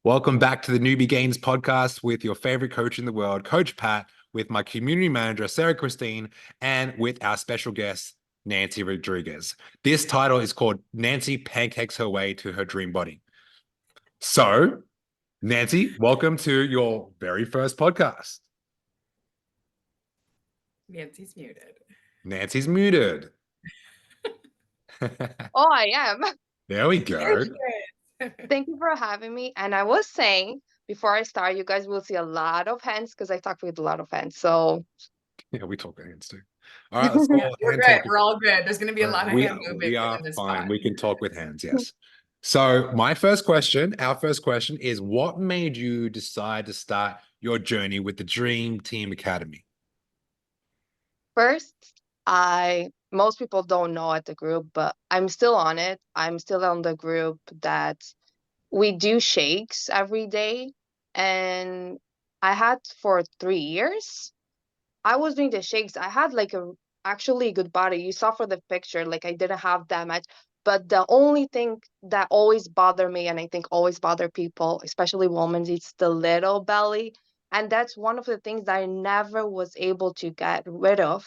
Welcome back to the Newbie Gains podcast with your favorite coach in the world, Coach Pat, with my community manager, Sarah Christine, and with our special guest, Nancy Rodriguez. This title is called Nancy Pancakes Her Way to Her Dream Body. So, Nancy, welcome to your very first podcast. Nancy's muted. Nancy's muted. Oh, I am. There we go. Thank you for having me. And I was saying, before I start, you guys will see a lot of hands because I talk with a lot of hands. So yeah, we talk hands too. All right, let's go. We're good. We're all good. There's going to be a lot of hand movement. We are in this fine. spot. We can talk with hands. Yes. So our first question is, what made you decide to start your journey with the Dream Team Academy? first, most people don't know at the group, but I'm still on it. I'm still on the group that we do shakes every day. And I had for 3 years. I was doing the shakes. I had like actually good body. You saw for the picture, like I didn't have that much. But the only thing that always bothered me, and I think always bother people, especially women, it's the little belly. And that's one of the things that I never was able to get rid of.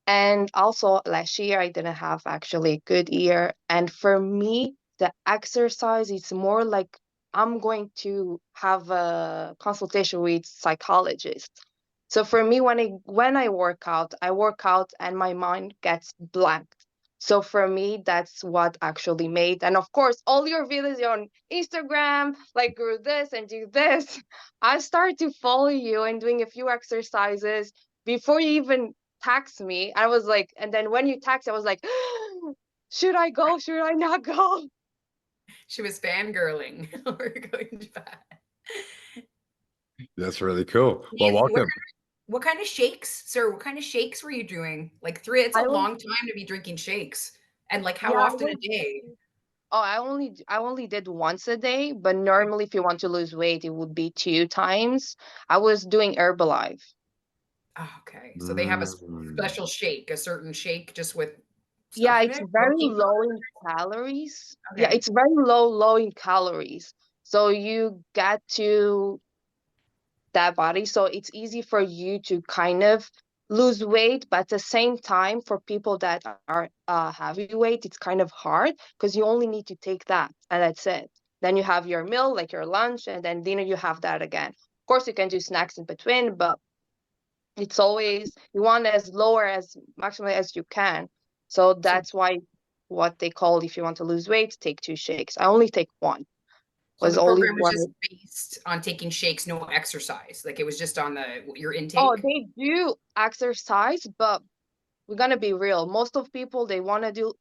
And also last year, I didn't have actually a good year. And for me, the exercise is more like I'm going to have a consultation with psychologists. So for me, when I work out and my mind gets blank. So for me, that's what actually made. And of course, all your videos on Instagram, like do this and do this. I started to follow you and doing a few exercises before you even text me. I was like, and then when you text, I was like, should I go? Should I not go? She was fangirling. We're going back. That's really cool. Well, Nancy, welcome. What kind of shakes, sir? What kind of shakes were you doing? Like it's a long time to be drinking shakes. And like how often a day? Oh, I only did once a day, but normally if you want to lose weight, it would be 2 times. I was doing Herbalife. Oh, okay. So they have a special shake, a certain shake just with Yeah, it's very low in calories. Okay. Yeah, it's very low in calories. So you get to that body. So it's easy for you to kind of lose weight, but at the same time, for people that are heavyweight, it's kind of hard because you only need to take that and that's it. Then you have your meal, like your lunch, and then dinner, you have that again. Of course, you can do snacks in between, but it's always, you want as lower as maximally as you can. So that's why what they call, if you want to lose weight, take 2 shakes. I only take one. So the program was just based on taking shakes, no exercise. Like it was just on your intake. Oh, they do exercise, but we're gonna be real. Most of people, they want to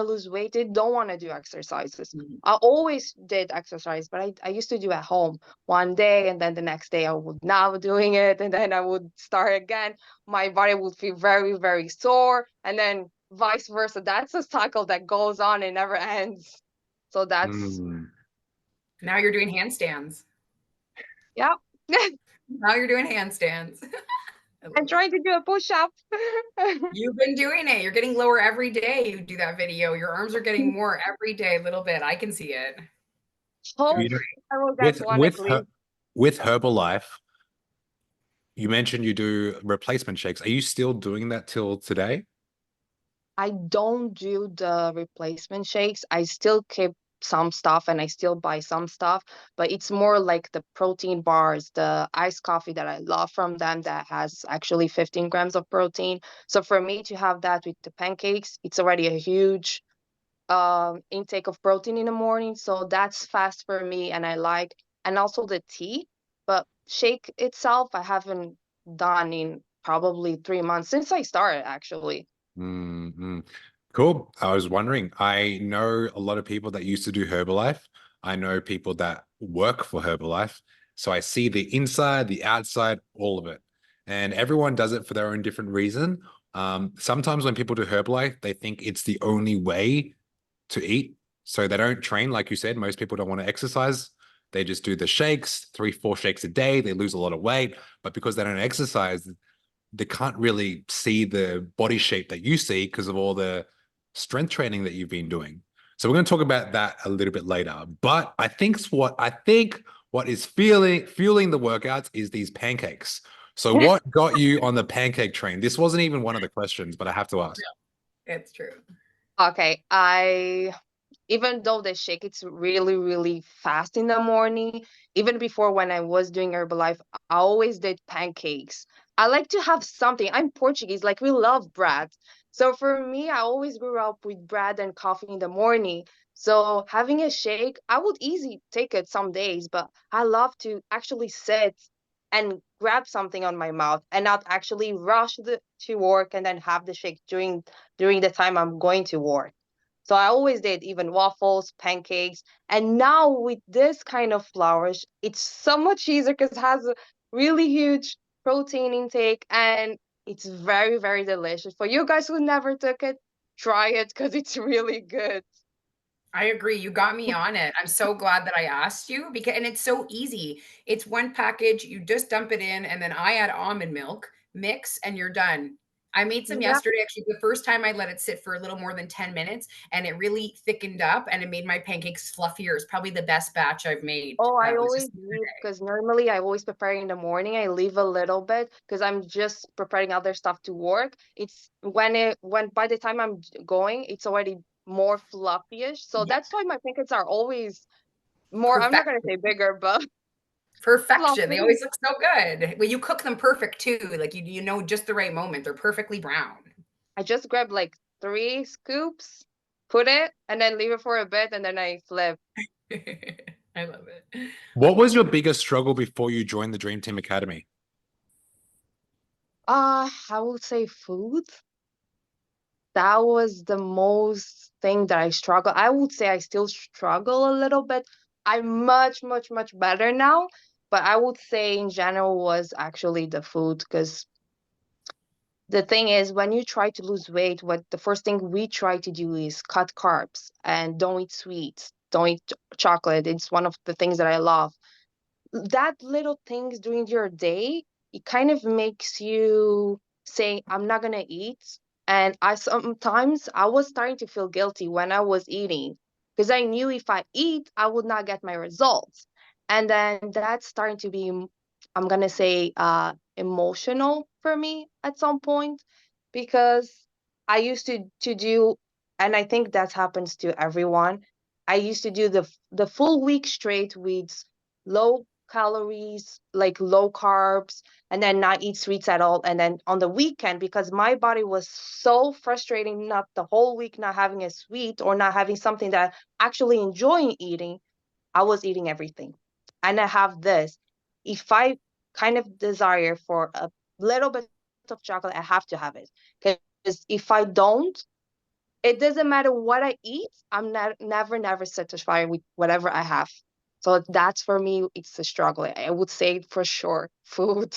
lose weight. They don't want to do exercises. I always did exercise, but I used to do at home one day, and then the next day I would not doing it, and then I would start again. My body would feel very, very sore, and then vice versa. That's a cycle that goes on and never ends. So that's now you're doing handstands. Yeah. Now you're doing handstands. I'm trying to do a push-up. You've been doing it. You're getting lower every day. You do that video. Your arms are getting more every day, a little bit. I can see it. With Herbalife, you mentioned you do replacement shakes. Are you still doing that till today? I don't do the replacement shakes. I still keep some stuff and I still buy some stuff, but it's more like the protein bars, the iced coffee that I love from them that has actually 15 grams of protein. So for me to have that with the pancakes, it's already a huge intake of protein in the morning. So that's fast for me and I like, and also the tea, but shake itself, I haven't done in probably 3 months since I started actually. Cool. I was wondering, I know a lot of people that used to do Herbalife. I know people that work for Herbalife. So I see the inside, the outside, all of it. And everyone does it for their own different reason. Sometimes when people do Herbalife, they think it's the only way to eat. So they don't train. Like you said, most people don't want to exercise. They just do the shakes, 3-4 shakes a day. They lose a lot of weight. But because they don't exercise, they can't really see the body shape that you see because of all the strength training that you've been doing. So we're going to talk about that a little bit later. But what is fueling the workouts is these pancakes. So what got you on the pancake train? This wasn't even one of the questions, but I have to ask. Yeah, it's true. Okay, even though the shake it's really really fast in the morning, even before when I was doing Herbalife, I always did pancakes. I like to have something. I'm Portuguese, like we love bread. So for me, I always grew up with bread and coffee in the morning. So having a shake, I would easily take it some days, but I love to actually sit and grab something on my mouth and not actually rush to work and then have the shake during the time I'm going to work. So I always did even waffles, pancakes. And now with this kind of flourish, it's so much easier because it has a really huge protein intake and it's very, very delicious. For you guys who never took it, try it because it's really good. I agree. You got me on it. I'm so glad that I asked you because and it's so easy. It's one package, you just dump it in and then I add almond milk, mix and you're done. I made some Yeah. yesterday actually the first time I let it sit for a little more than 10 minutes and it really thickened up and it made my pancakes fluffier. It's probably the best batch I've made. Oh, I Was always just leave because normally I always prepare in the morning. I leave a little bit because I'm just preparing other stuff to work. It's when by the time I'm going, it's already more fluffyish. So yeah, that's why my pancakes are always more, I'm not perfect. gonna say bigger, but Perfection. They fluffy. always look so good. Well, you cook them perfect too. Like you know just the right moment. They're perfectly brown. I just grab like 3 scoops, put it, and then leave it for a bit, and then I flip. I love it. What was your biggest struggle before you joined the Dream Team Academy? I would say food. That was the most thing that I struggle. I would say I still struggle a little bit. I'm much, much, much better now, but I would say in general was actually the food because the thing is when you try to lose weight, what the first thing we try to do is cut carbs and don't eat sweets, don't eat chocolate. It's one of the things that I love. That little things during your day, it kind of makes you say, I'm not gonna eat. And I sometimes I was starting to feel guilty when I was eating because I knew if I eat, I would not get my results. And then that's starting to be, I'm gonna say, emotional for me at some point because I used to do, and I think that happens to everyone. I used to do the full week straight with low calories, like low carbs, and then not eat sweets at all. And then on the weekend, because my body was so frustrating, not the whole week not having a sweet or not having something that I actually enjoying eating, I was eating everything. And I have this. If I kind of desire for a little bit of chocolate, I have to have it. Because if I don't, it doesn't matter what I eat, I'm not never satisfied with whatever I have. So that's for me, it's a struggle. I would say for sure, food.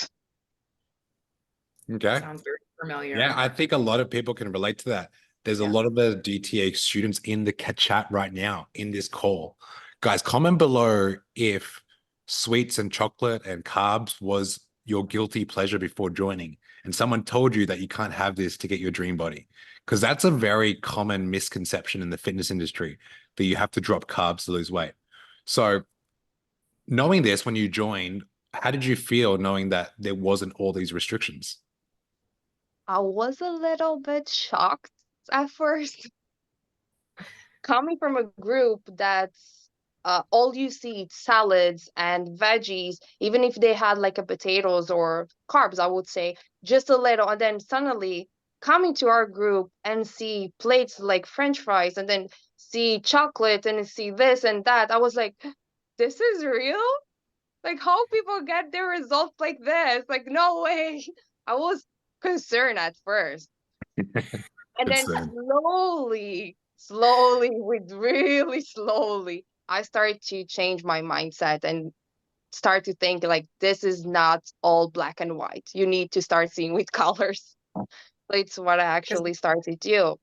Okay. Sounds very Yeah, familiar. I think a lot of people can relate to that. There's a Yeah. lot of the DTA students in the chat right now in this call. Guys, comment below if sweets and chocolate and carbs was your guilty pleasure before joining, and someone told you that you can't have this to get your dream body. Because that's a very common misconception in the fitness industry that you have to drop carbs to lose weight. So, knowing this when you joined, how did you feel knowing that there wasn't all these restrictions? I was a little bit shocked at first, coming from a group that's all you see is salads and veggies, even if they had like a potatoes or carbs, I would say just a little, and then suddenly coming to our group and see plates like French fries, and then see chocolate and see this and that, I was like, this is real? Like how people get their results like this? Like no way. I was concerned at first. And then Concern. slowly, with really slowly, I started to change my mindset and start to think like this is not all black and white. You need to start seeing with colors. So it's what I actually started to do.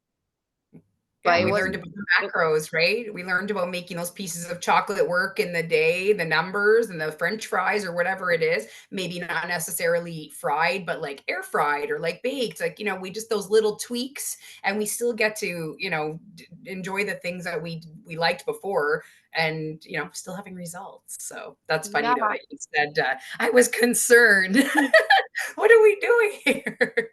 but Yeah, it we was learned about the it, macros, right? We learned about making those pieces of chocolate work in the day, the numbers and the French fries or whatever it is. Maybe not necessarily fried, but like air fried or like baked. Like, we just those little tweaks and we still get to, enjoy the things that we liked before and, still having results. So that's funny yeah. though that you said, I was concerned. What are we doing here?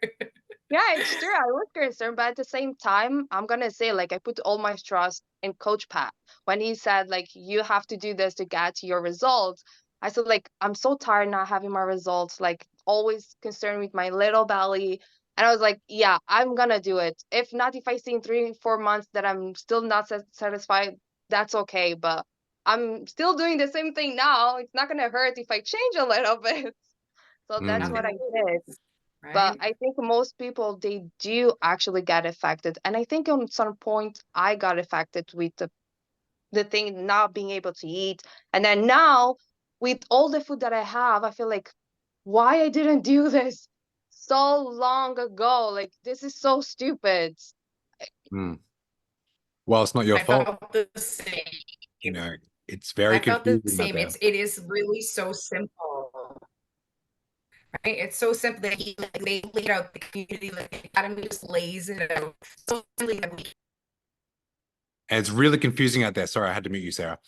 Yeah, it's true. I was concerned, but at the same time, I'm gonna say like I put all my trust in Coach Pat when he said like you have to do this to get to your results. I said like I'm so tired not having my results, like always concerned with my little belly. And I was like, yeah, I'm gonna do it. If not, if I see in 3, 4 months that I'm still not satisfied, that's okay. But I'm still doing the same thing now. It's not gonna hurt if I change a little bit. So that's Mm, what I Nothing, did. But right? I think most people they do actually get affected. And I think on some point I got affected with the thing not being able to eat. And then now with all the food that I have, I feel like why I didn't do this so long ago. Like this is so stupid. mm. Well, it's not your I fault. felt the same. You know, it's very I felt the confusing out same. there. It is really so simple, right? It's so simple that he like laid out the community, like the academy just lays it out so simply that we And it's really confusing out there. Sorry, I had to mute you, Sarah.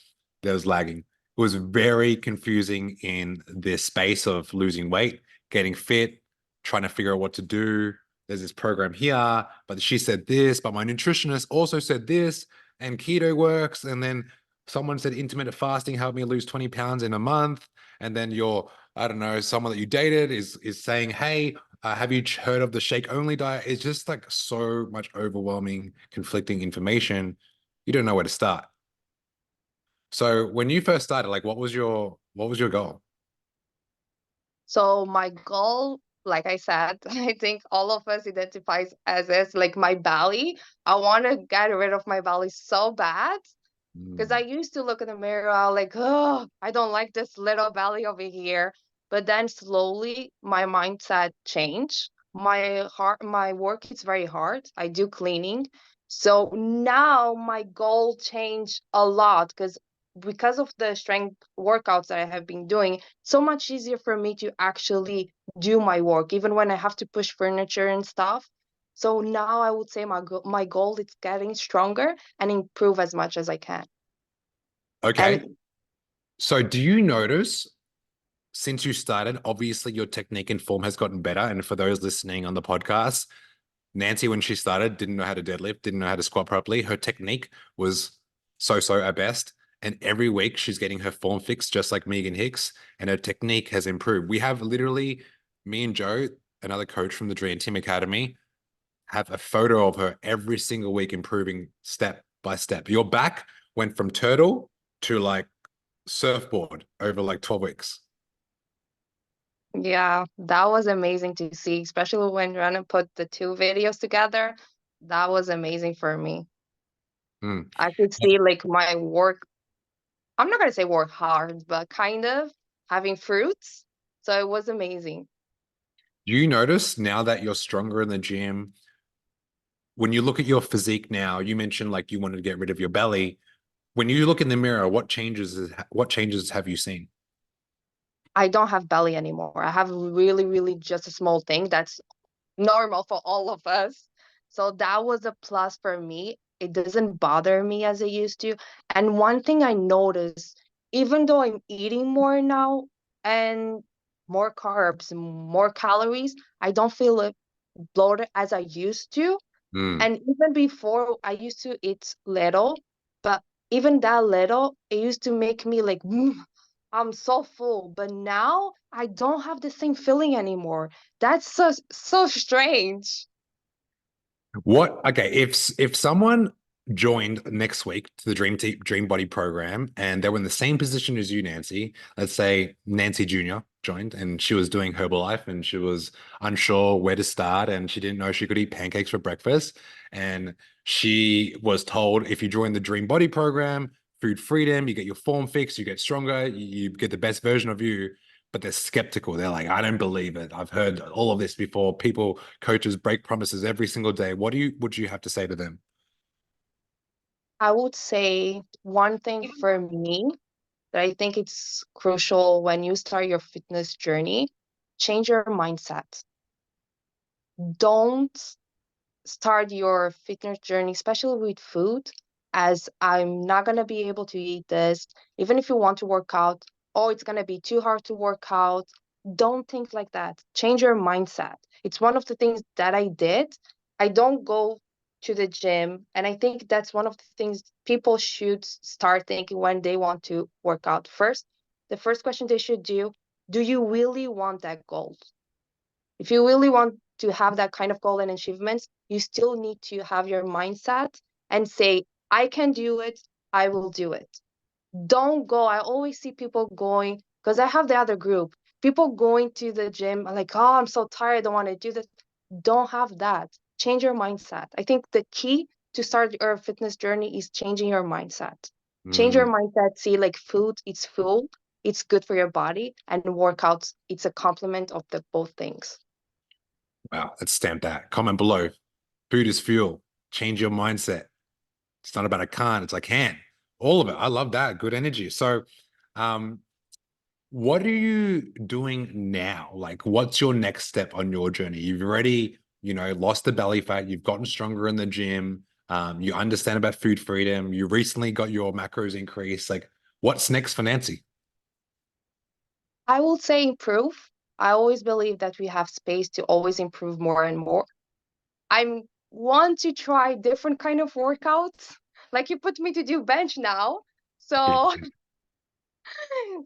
That was lagging. It was very confusing in this space of losing weight, getting fit, trying to figure out what to do. There's this program here, but she said this, but my nutritionist also said this, and keto works. And then someone said intermittent fasting helped me lose 20 pounds in a month. And then I don't know, someone that you dated is saying, hey, have you heard of the shake only diet? It's just like so much overwhelming, conflicting information. You don't know where to start. So when you first started, like what was your goal? So my goal, like I said, I think all of us identifies as this, like my belly. I want to get rid of my belly so bad. Because I Mm, used to look in the mirror, I was like, oh, I don't like this little belly over here. But then slowly my mindset changed. My work is very hard. I do cleaning. So now my goal changed a lot because of the strength workouts that I have been doing, so much easier for me to actually do my work, even when I have to push furniture and stuff. So now I would say my goal is getting stronger and improve as much as I can. okay. And So do you notice since you started, obviously your technique and form has gotten better. And for those listening on the podcast, Nancy, when she started, didn't know how to deadlift, didn't know how to squat properly. Her technique was so at best. And every week she's getting her form fixed, just like Megan Hicks, and her technique has improved. We have literally me and Joe, another coach from the Dream Team Academy, have a photo of her every single week improving step by step. Your back went from turtle to like surfboard over like 12 weeks. yeah, that was amazing to see, especially when trying to put the two videos together. That was amazing for me. Mm. I could see like my work, I'm not gonna say work hard, but kind of having fruits. So it was amazing. You notice now that you're stronger in the gym, when you look at your physique now, you mentioned like you wanted to get rid of your belly. When you look in the mirror, what changes have you seen? I don't have belly anymore. I have really, really just a small thing that's normal for all of us. So that was a plus for me. It doesn't bother me as it used to. And one thing I noticed, even though I'm eating more now and more carbs, more calories, I don't feel it bloated as I used to. Mm. And even before, I used to eat little, but even that little, it used to make me like, I'm so full. But now I don't have the same feeling anymore. That's so strange. What? Okay, if someone joined next week to the Dream Body program and they were in the same position as you, Nancy, let's say Nancy Jr. joined and she was doing Herbalife and she was unsure where to start and she didn't know she could eat pancakes for breakfast and she was told if you join the Dream Body program, food freedom, you get your form fixed, you get stronger, you get the best version of you. But they're skeptical. They're like, I don't believe it. I've heard all of this before. Coaches break promises every single day. What would you have to say to them? I would say one thing for me that I think it's crucial when you start your fitness journey, change your mindset. Don't start your fitness journey, especially with food, as I'm not gonna be able to eat this. Even if you want to work out, oh, it's gonna be too hard to work out. Don't think like that. Change your mindset. It's one of the things that I did. I don't go to the gym, and I think that's one of the things people should start thinking when they want to work out. First, the first question they should do you really want that goal? If you really want to have that kind of goal and achievements, you still need to have your mindset and say, I can do it, I will do it. Don't go. I always see people going, because I have the other group, people going to the gym, like, oh, I'm so tired, I don't want to do this. Don't have that. Change your mindset. I think the key to start your fitness journey is changing your mindset. Change your Mm, mindset. See, like food, it's fuel, it's good for your body, and workouts, it's a complement of the both things. wow, let's stamp that. Comment below. Food is fuel. Change your mindset. It's not about a can't, it's a can. All of it. I love that. Good energy. So, um, what are you doing now? Like, what's your next step on your journey? You've already, lost the belly fat. You've gotten stronger in the gym. You understand about food freedom. You recently got your macros increased. Like, what's next for Nancy? I will say improve. I always believe that we have space to always improve more and more. I want to try different kind of workouts. Like you put me to do bench now. So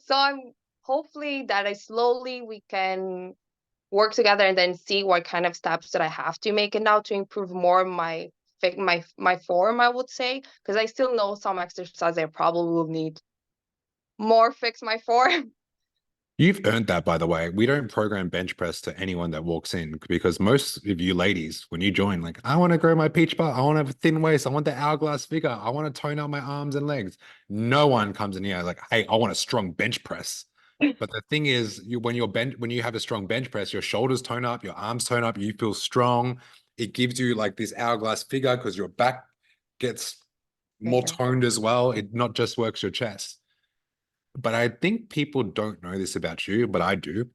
so I'm hopefully that I slowly we can work together and then see what kind of steps that I have to make it now to improve more my form, I would say, because I still know some exercise I probably will need more fix my form. You've earned that, by the way. We don't program bench press to anyone that walks in because most of you ladies, when you join, like, I want to grow my peach butt. I want to have a thin waist. I want the hourglass figure. I want to tone out my arms and legs. No one comes in here like, hey, I want a strong bench press. But the thing is, when you have a strong bench press, your shoulders tone up, your arms tone up, you feel strong. It gives you like this hourglass figure because your back gets more Bigger. toned as well. It not just works your chest. But I think people don't know this about you, but I do.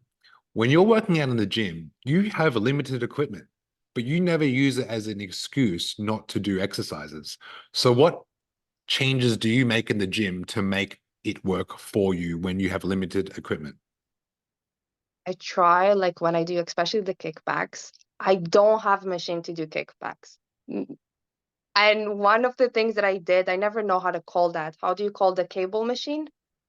When you're working out in the gym, you have limited equipment, but you never use it as an excuse not to do exercises. So, what changes do you make in the gym to make it work for you when you have limited equipment? I try like when I do, especially the kickbacks, I don't have a machine to do kickbacks. And one of the things that I did, I never know how to call that. How do you call the cable machine?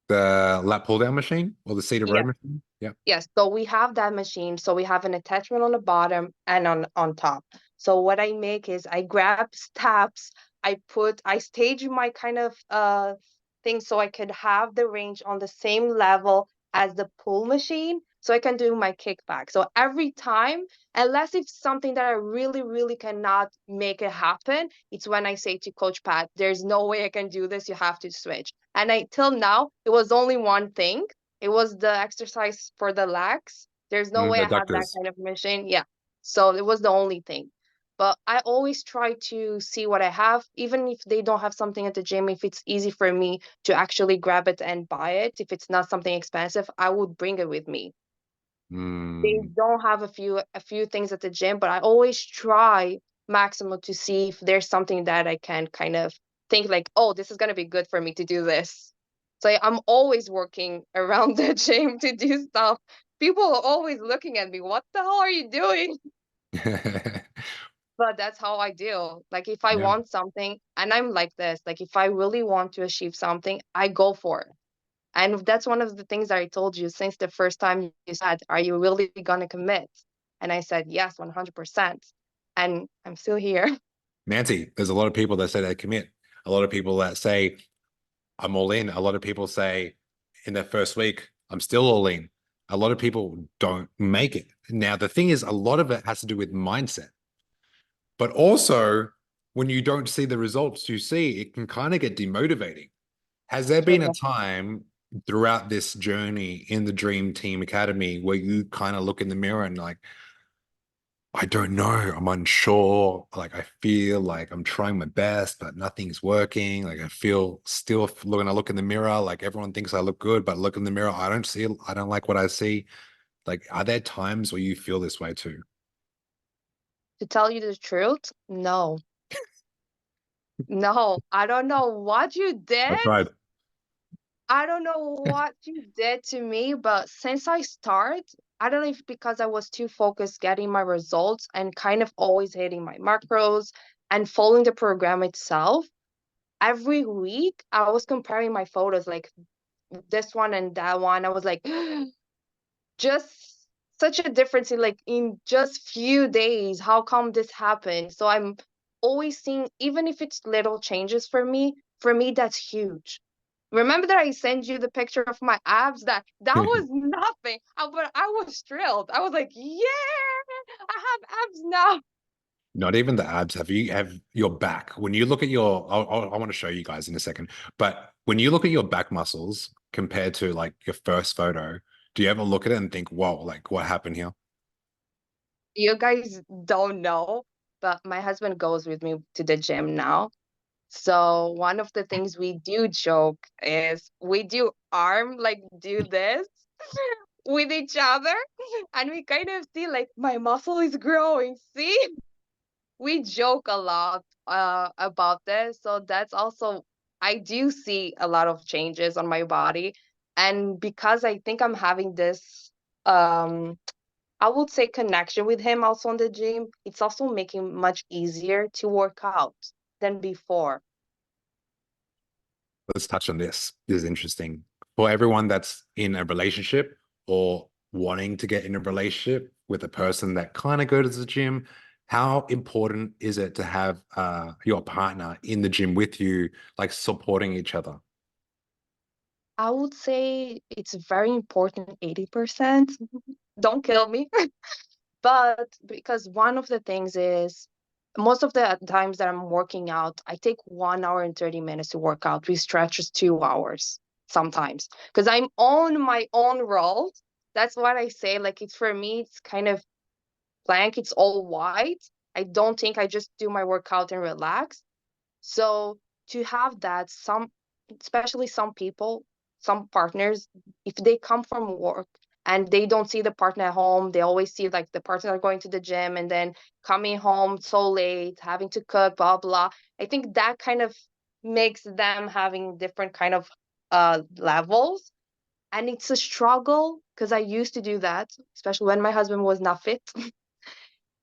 The lat pull down machine or the seated row Yes, machine? Yeah. yes. So we have that machine. So we have an attachment on the bottom and on top. So what I make is I grab steps, I stage my kind of thing so I could have the range on the same level as the pull machine. So I can do my kickback. So every time, unless it's something that I really, really cannot make it happen, it's when I say to Coach Pat, there's no way I can do this. You have to switch. And I till now, it was only one thing. It was the exercise for the legs. There's no way The I have that doctors. kind of machine. Yeah. So it was the only thing. But I always try to see what I have, even if they don't have something at the gym, if it's easy for me to actually grab it and buy it, if it's not something expensive, I would bring it with me. They Mm. don't have a few things at the gym, but I always try maximum to see if there's something that I can kind of think like, oh, this is gonna be good for me to do this. So I'm always working around the gym to do stuff. People are always looking at me, what the hell are you doing? But that's how I deal. Like if I Yeah. want something, and I'm like this, like if I really want to achieve something, I go for it. And that's one of the things that I told you since the first time you said, are you really going to commit? And I said, yes, 100%. And I'm still here. Nancy, there's a lot of people that say they commit. A lot of people that say, I'm all in. A lot of people say in their first week, I'm still all in. A lot of people don't make it. Now, the thing is, a lot of it has to do with mindset, but also when you don't see the results you see, it can kind of get demotivating. Has there been a True. time throughout this journey in the Dream Team Academy where you kind of look in the mirror and like, I don't know. I'm unsure. Like I feel like I'm trying my best, but nothing's working. Like I feel still when I look in the mirror, like everyone thinks I look good, but look in the mirror, I don't like what I see. Like, are there times where you feel this way too? To tell you the truth, no. No, I don't know what you I did. tried. I don't know what you did to me, but since I start, I don't know if because I was too focused getting my results and kind of always hitting my macros and following the program itself. Every week I was comparing my photos, like this one and that one. I was like, just such a difference in like in just few days. How come this happened? So I'm always seeing, even if it's little changes for me that's huge. Remember that I sent you the picture of my abs? That was nothing. But I was thrilled. I was like, yeah, I have abs now. Not even the abs. Have your back? When you look at I want to show you guys in a second, but when you look at your back muscles compared to like your first photo, do you ever look at it and think, whoa, like what happened here? You guys don't know, but my husband goes with me to the gym now. So one of the things we do joke is we do arm like do this with each other, and we kind of see like my muscle is growing. See, we joke a lot about this. So that's also, I do see a lot of changes on my body, and because I think I'm having this I would say connection with him also on the gym, it's also making much easier to work out than before. Let's touch on this. This is interesting. For everyone that's in a relationship or wanting to get in a relationship with a person that kind of goes to the gym, how important is it to have your partner in the gym with you, like supporting each other? I would say it's very important, 80%. Don't kill me. But because one of the things is most of the times that I'm working out, I take 1 hour and 30 minutes to work out. We stretches 2 hours sometimes because I'm on my own roll. That's what I say. Like it's for me, it's kind of blank. It's all white. I don't think I just do my workout and relax. So to have that, especially some people, some partners, if they come from work and they don't see the partner at home, they always see like the partner going to the gym and then coming home so late, having to cook, blah blah. I think that kind of makes them having different kind of levels. And it's a struggle because I used to do that, especially when my husband was not fit.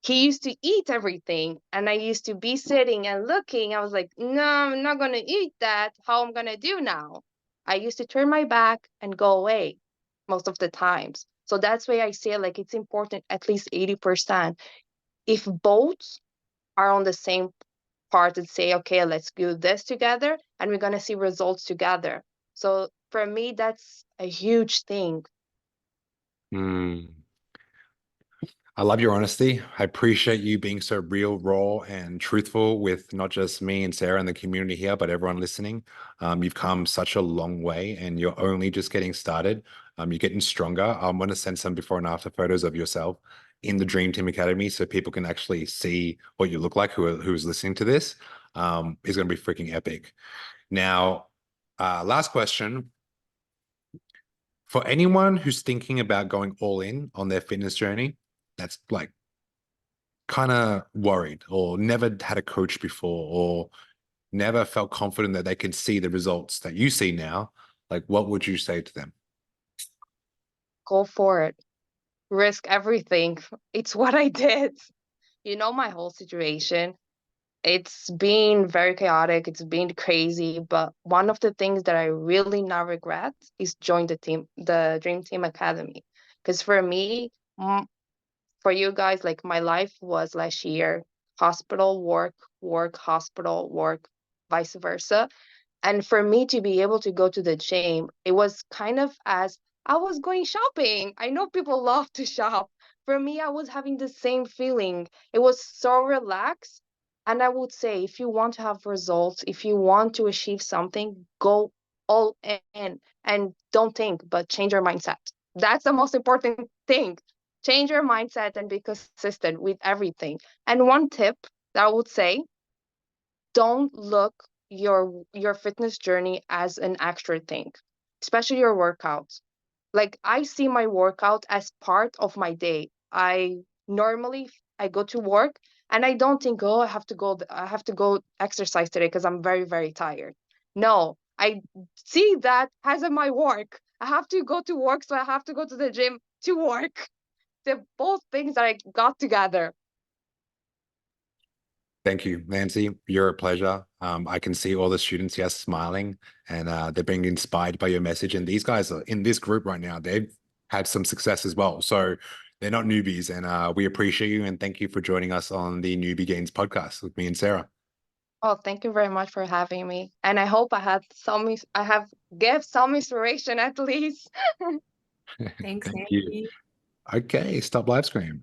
He used to eat everything and I used to be sitting and looking. I was like, no, I'm not going to eat that. How am I going to do now? I used to turn my back and go away most of the times. So that's why I say like it's important at least 80%. If both are on the same part and say, okay, let's do this together and we're going to see results together. So for me, that's a huge thing. Hmm. I love your honesty. I appreciate you being so real, raw, and truthful with not just me and Sarah and the community here, but everyone listening. You've come such a long way and you're only just getting started. You're getting stronger. I'm going to send some before and after photos of yourself in the Dream Team Academy so people can actually see what you look like who's listening to this. Is going to be freaking epic. Now, last question. For anyone who's thinking about going all in on their fitness journey, that's like kind of worried or never had a coach before or never felt confident that they can see the results that you see now, like what would you say to them? Go for it. Risk everything. It's what I did. You know my whole situation. It's been very chaotic, it's been crazy, but one of the things that I really now regret is join the Dream Team Academy. Because for me, for you guys, like my life was last year, hospital, work, work, hospital, work, vice versa. And for me to be able to go to the gym, it was kind of as I was going shopping. I know people love to shop. For me, I was having the same feeling. It was so relaxed. And I would say, if you want to have results, if you want to achieve something, go all in and don't think, but change your mindset. That's the most important thing. change your mindset and be consistent with everything. And one tip that I would say, don't look your fitness journey as an extra thing, especially your workouts. Like, I see my workout as part of my day. I go to work and I don't think, oh, I have to go exercise today because I'm very, very tired. No, I see that as my work. I have to go to work, so I have to go to the gym to work. They're both things that I got together. Thank you, Nancy. You're a pleasure. I can see all the students here smiling, and they're being inspired by your message. And these guys are in this group right now. They've had some success as well. So they're not newbies. And we appreciate you. And thank you for joining us on the Newbie Gains podcast with me and Sarah. Oh, thank you very much for having me. And I hope I have give some inspiration at least. Thanks, Thank you. Nancy. Okay, stop live stream.